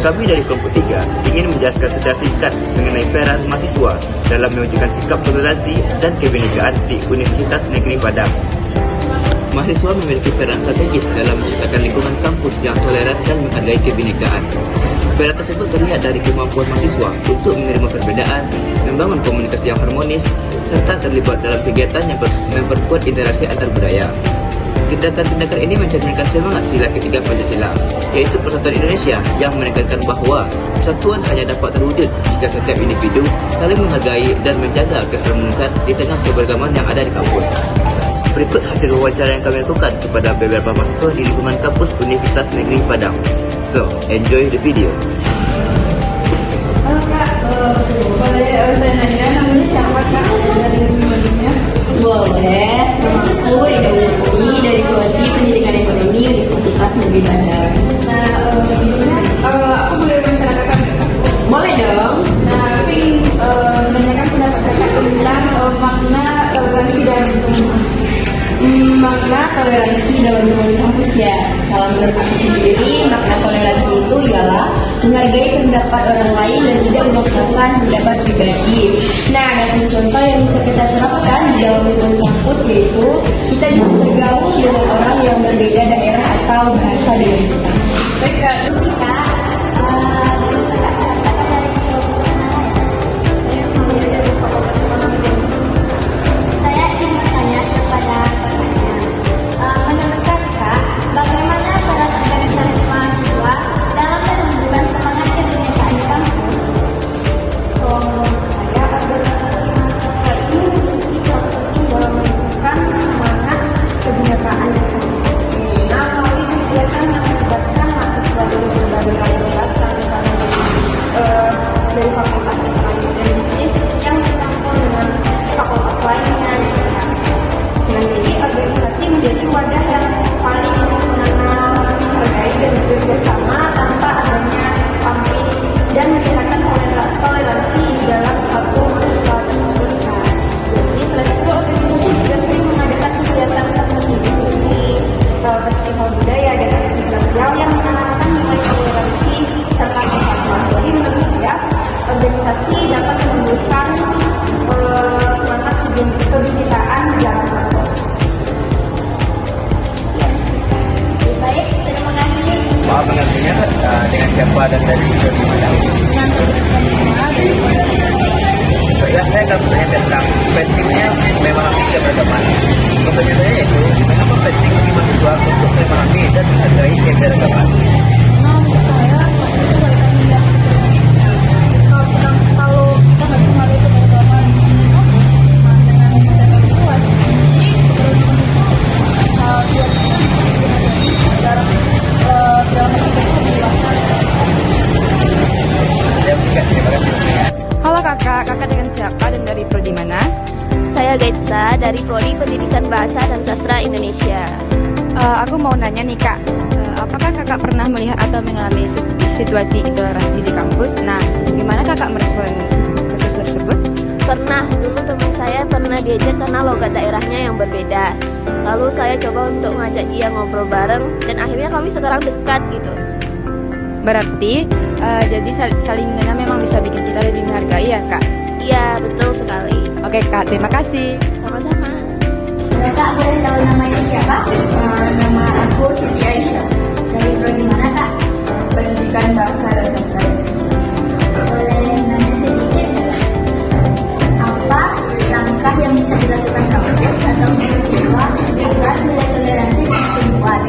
Kami dari kelompok 3 ingin menjelaskan secara singkat mengenai peran mahasiswa dalam mewujudkan sikap toleransi dan kebinekaan di Universitas Negeri Padang. Mahasiswa memiliki peran strategis dalam menciptakan lingkungan kampus yang toleran dan menghargai kebinekaan. Peran tersebut terlihat dari kemampuan mahasiswa untuk menerima perbedaan, membangun komunikasi yang harmonis, serta terlibat dalam kegiatan yang memperkuat interaksi antar budaya. Tindakan-tindakan ini mencerminkan semangat sila ketiga Pancasila, yaitu Persatuan Indonesia yang menekankan bahwa persatuan hanya dapat terwujud jika setiap individu saling menghargai dan menjaga keharmonisan di tengah keberagaman yang ada di kampus. Berikut hasil wawancara yang kami lakukan kepada beberapa mahasiswa di lingkungan kampus Universitas Negeri Padang. So, enjoy the video. Halo Kak, boleh saya nanya namanya siapa Kak? Dari mana? Boleh, nama aku Rida Wuri dari Prodi Pendidikan Ekonomi Universitas Negeri Padang. Nah, sebelumnya aku boleh menceritakan Kak? Boleh dong. Nah, aku ingin menanyakan pendapat Kakak tentang makna toleransi dalam lingkungan kampus ya. Kalau menurut aku sendiri, makna toleransi itu ialah menghargai pendapat orang lain dan tidak memaksakan pendapat pribadi. Nah, ada contoh yang bisa kita terapkan di dalam lingkungan kampus, yaitu kita bisa bergaul dengan orang yang berbeda daerah atau bahasa dengan kita. Baik Kak, dengan siapa dan dari mana? Ya, saya akan bertanya tentang pentingnya memahami keberagaman. Pertanyaan saya yaitu, mengapa penting bagi mahasiswa untuk memahami dan menghargai keberagaman? kalau kita nggak bisa menghargai keberagaman, Halo kakak dengan siapa dan dari prodi mana? Saya Gaitsa dari Prodi Pendidikan Bahasa dan Sastra Indonesia. Aku mau nanya nih kak, apakah kakak pernah melihat atau mengalami situasi intoleransi di kampus? Nah, gimana kakak merespon kasus tersebut? Pernah, dulu teman saya pernah diejek karena logat daerahnya yang berbeda. Lalu saya coba untuk ngajak dia ngobrol bareng dan akhirnya kami sekarang dekat gitu. Berarti jadi saling mengenal memang bisa bikin kita lebih menghargai ya kak? Iya, betul sekali. Oke kak, terima kasih. Sama-sama. Kak, boleh tahu namanya siapa? Nama aku Siti Aisyah. Dari prodi mana Kak? Pendidikan Bahasa dan Sastra. Boleh nanya sedikit? Apa langkah yang bisa dilakukan kampus atau mahasiswa agar nilai toleransi semakin kuat?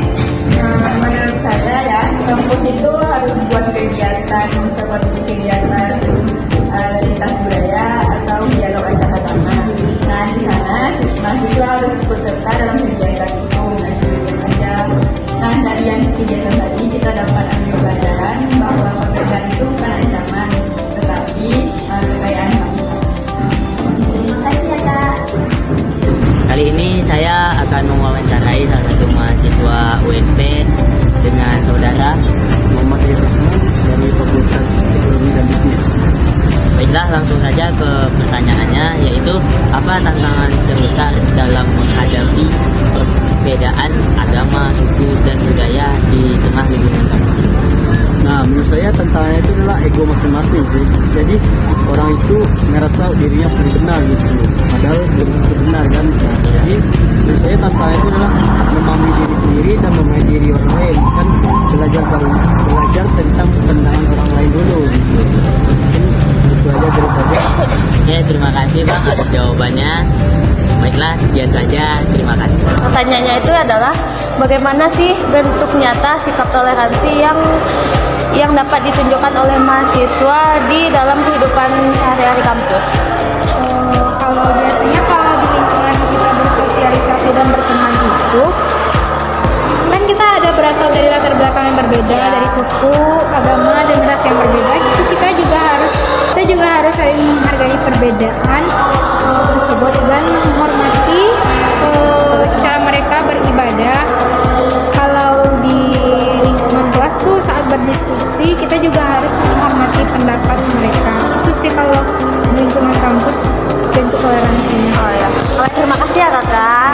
Menurut saya ya, kampus itu harus buat kegiatan seperti kegiatan lintas budaya atau dialog antar agama. Nah, di sana mahasiswa harus ikut serta dalam kegiatan itu. Nah, dari yang kegiatan tadi kita dapat ambil pelajaran bahwa perbedaan itu bukan ancaman, tetapi kekayaan bangsa. Terima kasih ya Kak. Kali ini saya akan mewawancarai salah satu mahasiswa UNP dengan saudara Muhammad Rizwan dari Fakultas Ekonomi dan Bisnis. Baiklah, langsung saja ke pertanyaannya, yaitu apa tantangan terbesar dalam menghadapi perbedaan agama, suku, dan budaya di tengah lingkungan kampus? Nah, menurut saya tantangannya itu adalah ego masing-masing sih. Jadi orang itu ngerasa dirinya paling benar gitu, padahal belum tentu benar kan. Nah, jadi menurut saya tantangannya itu adalah memahami diri sendiri dan memahami diri orang lain, kan belajar tentang pandangan orang lain dulu gitu. Mungkin itu aja dari saya. Oke, terima kasih Bang atas jawabannya. Baiklah, sekian saja. Terima kasih. Pertanyaannya itu adalah bagaimana sih bentuk nyata sikap toleransi yang dapat ditunjukkan oleh mahasiswa di dalam kehidupan sehari-hari kampus? Kalau biasanya kalau di lingkungan kita bersosialisasi dan berteman itu kan kita ada berasal dari latar belakang yang berbeda, dari suku, agama, dan ras yang berbeda. Itu kita juga harus saling menghargai perbedaan tersebut dan menghormati cara mereka beribadah. Kalau di lingkungan kelas tuh saat berdiskusi kita juga harus menghormati pendapat mereka. Itu sih kalau di lingkungan kampus bentuk toleransinya. Oh ya. Terima kasih ya kakak.